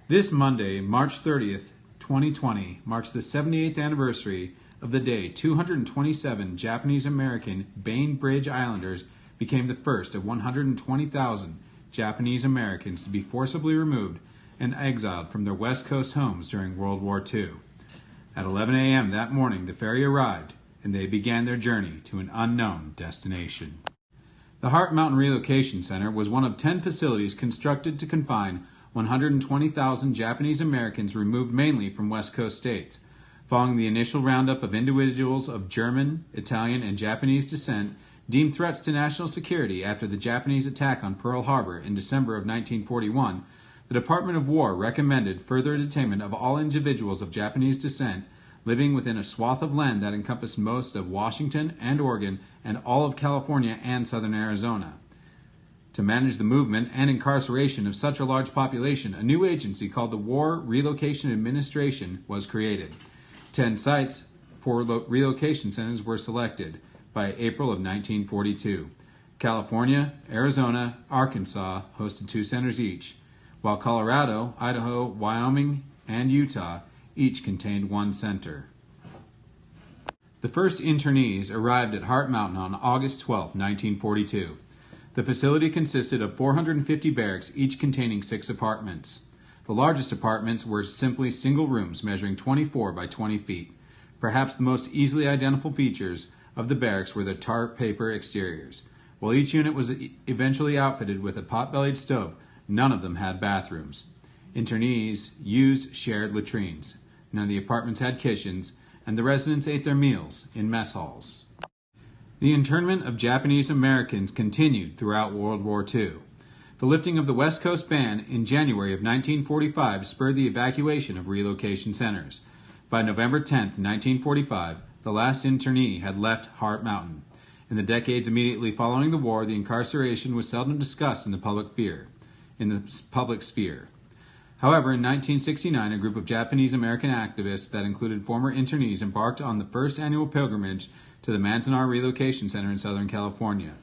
This Monday, March 30th, 2020, marks the 78th anniversary of the day 227 Japanese-American Bainbridge Islanders became the first of 120,000 Japanese Americans to be forcibly removed and exiled from their West Coast homes during World War II. At 11 a.m. that morning, the ferry arrived, and they began their journey to an unknown destination. The Heart Mountain Relocation Center was one of 10 facilities constructed to confine 120,000 Japanese Americans removed mainly from West Coast states. Following the initial roundup of individuals of German, Italian, and Japanese descent deemed threats to national security after the Japanese attack on Pearl Harbor in December of 1941, the Department of War recommended further detainment of all individuals of Japanese descent living within a swath of land that encompassed most of Washington and Oregon and all of California and southern Arizona. To manage the movement and incarceration of such a large population, a new agency called the War Relocation Administration was created. 10 sites for relocation centers were selected by April of 1942. California, Arizona, Arkansas hosted 2 centers each, while Colorado, Idaho, Wyoming, and Utah each contained 1 center. The first internees arrived at Heart Mountain on August 12, 1942. The facility consisted of 450 barracks, each containing 6 apartments. The largest apartments were simply single rooms measuring 24 by 20 feet. Perhaps the most easily identifiable features of the barracks were their tar paper exteriors. While each unit was eventually outfitted with a pot-bellied stove, none of them had bathrooms. Internees used shared latrines. None of the apartments had kitchens, and the residents ate their meals in mess halls. The internment of Japanese Americans continued throughout World War II. The lifting of the West Coast ban in January of 1945 spurred the evacuation of relocation centers. By November 10, 1945, the last internee had left Heart Mountain. In the decades immediately following the war, the incarceration was seldom discussed in the public sphere. However, in 1969, a group of Japanese American activists that included former internees embarked on the first annual pilgrimage to the Manzanar Relocation Center in Southern California.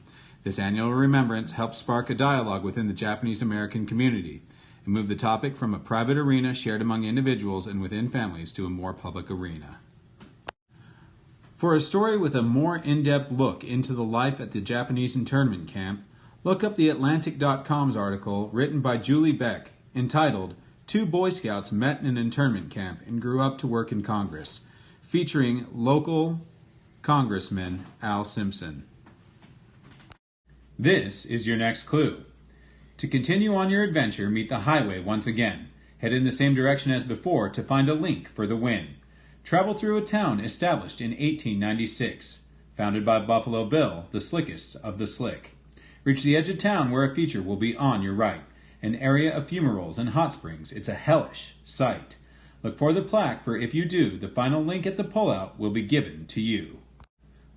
This annual remembrance helped spark a dialogue within the Japanese American community and move the topic from a private arena shared among individuals and within families to a more public arena. For a story with a more in-depth look into the life at the Japanese internment camp, look up the Atlantic.com's article written by Julie Beck entitled 2 Boy Scouts Met in an Internment Camp and Grew Up to Work in Congress, featuring local Congressman Al Simpson. This is your next clue. To continue on your adventure, meet the highway once again. Head in the same direction as before to find a link for the win. Travel through a town established in 1896, founded by Buffalo Bill, the slickest of the slick. Reach the edge of town where a feature will be on your right. An area of fumaroles and hot springs. It's a hellish sight. Look for the plaque, for if you do, the final link at the pullout will be given to you.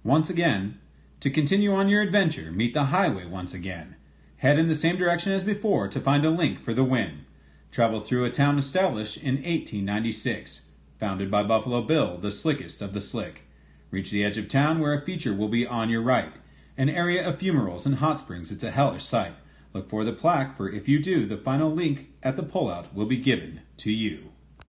Once again, to continue on your adventure, meet the highway once again. Head in the same direction as before to find a link for the win. Travel through a town established in 1896, founded by Buffalo Bill, the slickest of the slick. Reach the edge of town where a feature will be on your right. An area of fumaroles and hot springs. It's a hellish sight. Look for the plaque, for if you do, the final link at the pullout will be given to you.